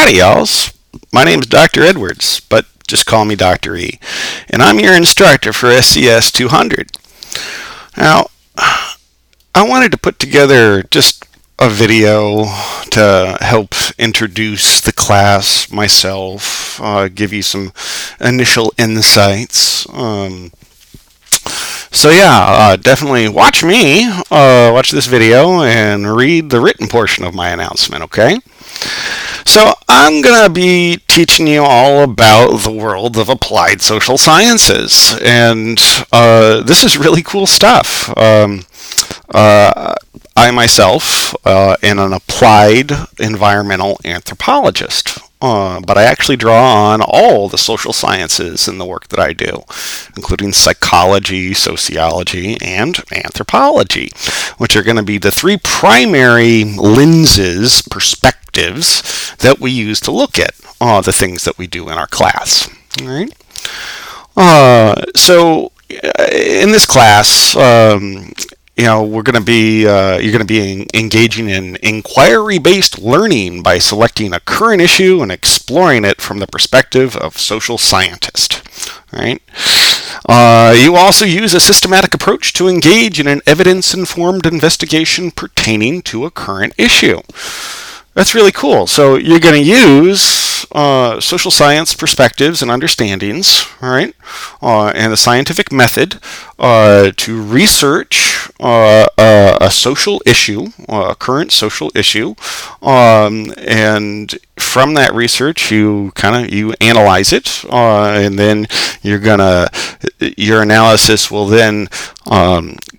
Howdy, y'alls. My name is Dr. Edwards, but just call me Dr. E. And I'm your instructor for SCS 200. Now, I wanted to put together just a video to help introduce the class, myself, give you some initial insights. Definitely watch me, watch this video and read the written portion of my announcement, okay? So I'm going to be teaching you all about the world of applied social sciences, and this is really cool stuff. I myself am an applied environmental anthropologist, but I actually draw on all the social sciences in the work that I do, including psychology, sociology, and anthropology, which are going to be the three primary lenses, perspectives, that we use to look at the things that we do in our class. All right. In this class, you're going to be engaging in inquiry-based learning by selecting a current issue and exploring it from the perspective of social scientist. Right? You also use a systematic approach to engage in an evidence-informed investigation pertaining to a current issue. That's really cool. So you're going to use social science perspectives and understandings, all right, and the scientific method to research a social issue, a current social issue, and from that research you analyze it, and then your analysis will then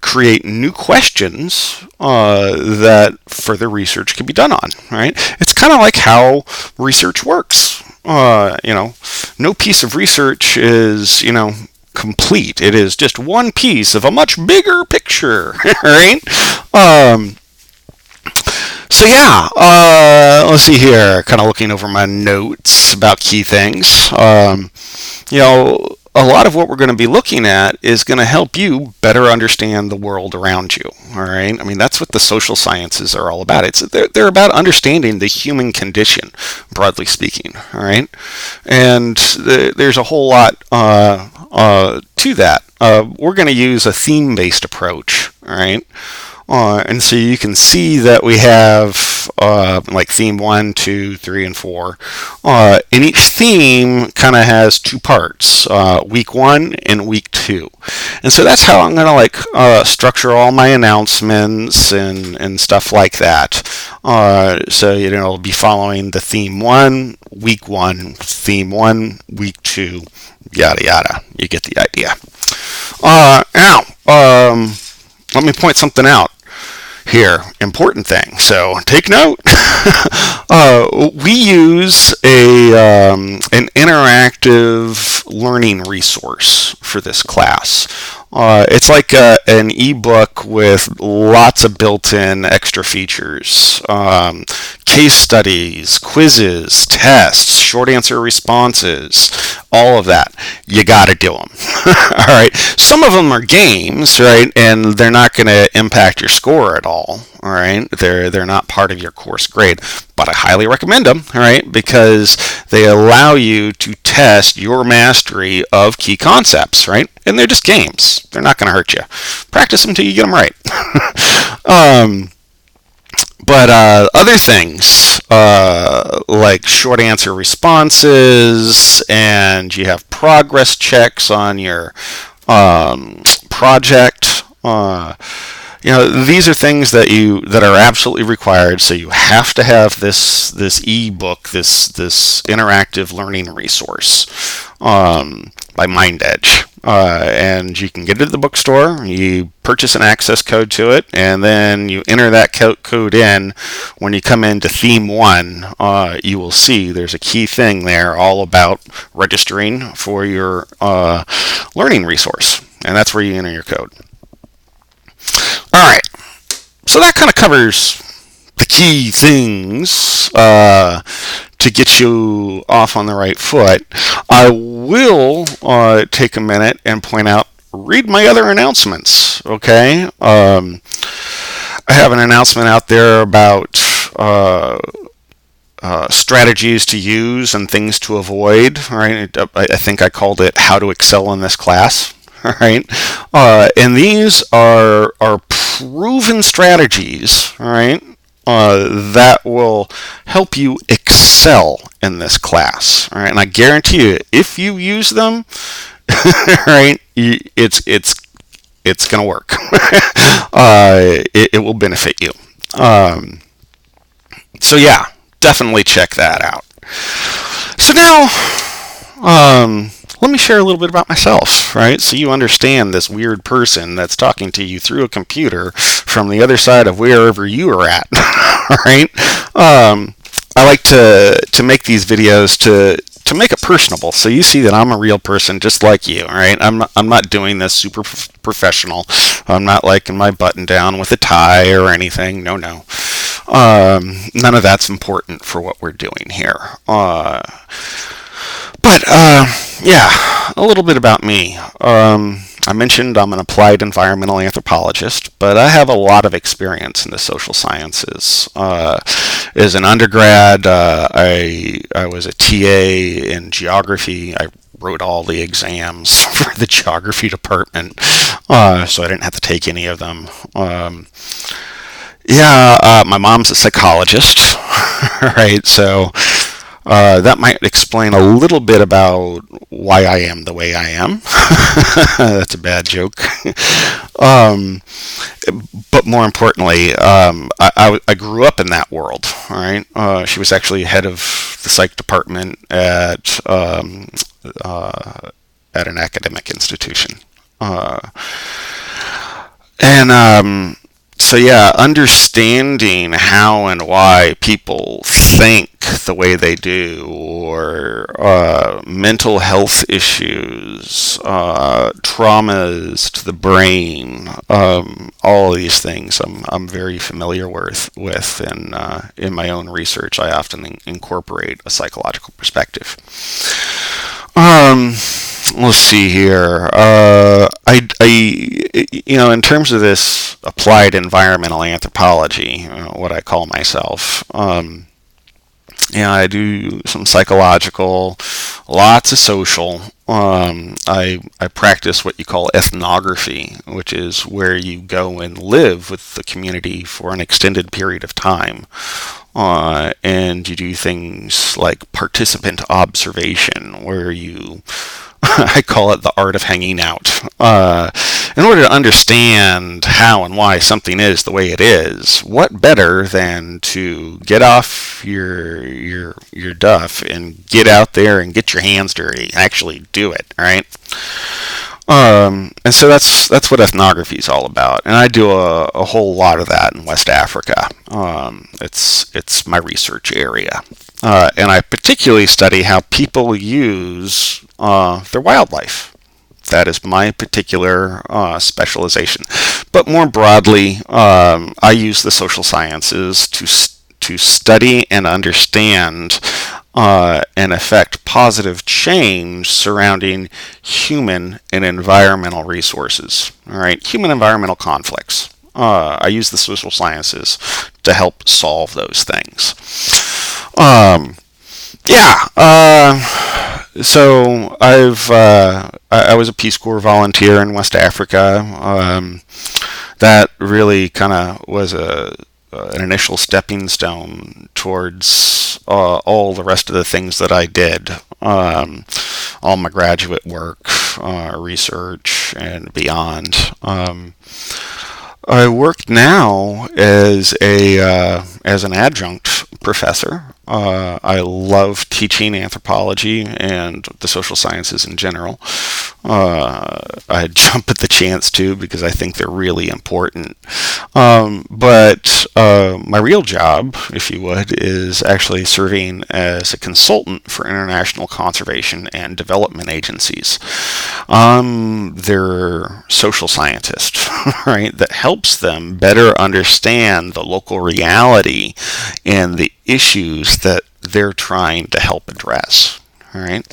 create new questions that further research can be done on. Right? It's kind of like how research works. No piece of research is complete. It is just one piece of a much bigger picture. Right? Let's see here. Kind of looking over my notes about key things. A lot of what we're going to be looking at is going to help you better understand the world around you. All right. I mean, that's what the social sciences are all about. They're about understanding the human condition, broadly speaking. All right. And there's a whole lot to that. We're going to use a theme-based approach. All right. And so you can see that we have like theme 1, 2, 3, and 4. And each theme kind of has two parts, week 1 and week 2. And so that's how I'm going to structure all my announcements and stuff like that. It'll be following the theme 1, week 1, theme 1, week 2, yada yada. You get the idea. Let me point something out here. Important thing. So take note. We use an interactive learning resource for this class. It's like an ebook with lots of built-in extra features. Case studies, quizzes, tests, short answer responses, all of that. You got to do them. All right. Some of them are games, right? And they're not going to impact your score at all. All right. They're not part of your course grade, but I highly recommend them. All right, because they allow you to test your mastery of key concepts. Right, and they're just games. They're not going to hurt you. Practice them until you get them right. But other things like short answer responses, and you have progress checks on your project. These are things that are absolutely required. So you have to have this ebook, this interactive learning resource by MindEdge. And you can get it at the bookstore, you purchase an access code to it, and then you enter that code in. When you come into theme 1, you will see there's a key thing there all about registering for your learning resource, and that's where you enter your code. All right, so that kind of covers the key things to get you off on the right foot. I will take a minute and point out, read my other announcements, okay? I have an announcement out there about strategies to use and things to avoid. Right? I think I called it "How to Excel in This Class." All right, and these are proven strategies. All right, that will help you excel in this class. All right, and I guarantee you, if you use them, right, it's going to work. It will benefit you. So yeah, definitely check that out. So now, let me share a little bit about myself, right? So you understand this weird person that's talking to you through a computer from the other side of wherever you are at, right? I like to make these videos to make it personable, so you see that I'm a real person just like you, all right? I'm not doing this super professional. I'm not like in my button down with a tie or anything. No. None of that's important for what we're doing here. Yeah, a little bit about me. I mentioned I'm an applied environmental anthropologist, but I have a lot of experience in the social sciences. As an undergrad, I was a TA in geography. I wrote all the exams for the geography department, so I didn't have to take any of them. My mom's a psychologist, right? So that might explain a little bit about why I am the way I am. That's a bad joke. But more importantly, I grew up in that world. All right. She was actually head of the psych department at an academic institution. So yeah, understanding how and why people think the way they do, or mental health issues, traumas to the brain, all of these things I'm very familiar with in my own research. I often incorporate a psychological perspective. Let's see here. In terms of this applied environmental anthropology, what I call myself, I do some psychological, lots of social. I practice what you call ethnography, which is where you go and live with the community for an extended period of time. And you do things like participant observation, where you I call it the art of hanging out. In order to understand how and why something is the way it is, what better than to get off your duff and get out there and get your hands dirty, actually do it, right? And so that's what ethnography is all about, and I do a whole lot of that in West Africa. It's my research area, and I particularly study how people use their wildlife. That is my particular specialization. But more broadly, I use the social sciences to study and understand and affect positive change surrounding human and environmental resources. All right, human environmental conflicts. I use the social sciences to help solve those things. So I was a Peace Corps volunteer in West Africa. That really kind of was an initial stepping stone towards all the rest of the things that I did. All my graduate work, research, and beyond. I work now as an adjunct professor. I love teaching anthropology and the social sciences in general. I jump at the chance to, because I think they're really important. But my real job, if you would, is actually serving as a consultant for international conservation and development agencies. They're social scientists, right, that helps them better understand the local reality and the issues that they're trying to help address. All right,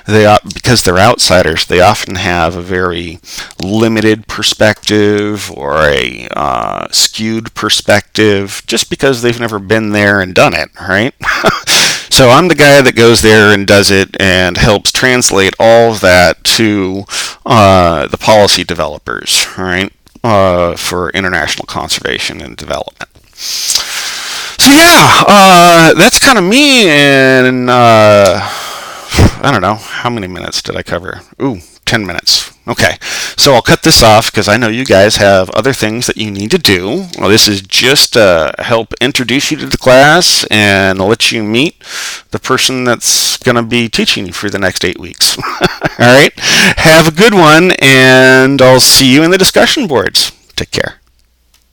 because they're outsiders, they often have a very limited perspective or a skewed perspective, just because they've never been there and done it. Right? So I'm the guy that goes there and does it and helps translate all of that to the policy developers, right, for international conservation and development. So yeah, that's kind of me, and I don't know, how many minutes did I cover? Ooh, 10 minutes. Okay, so I'll cut this off because I know you guys have other things that you need to do. Well, this is just to help introduce you to the class and let you meet the person that's going to be teaching you for the next 8 weeks. All right, have a good one, and I'll see you in the discussion boards. Take care.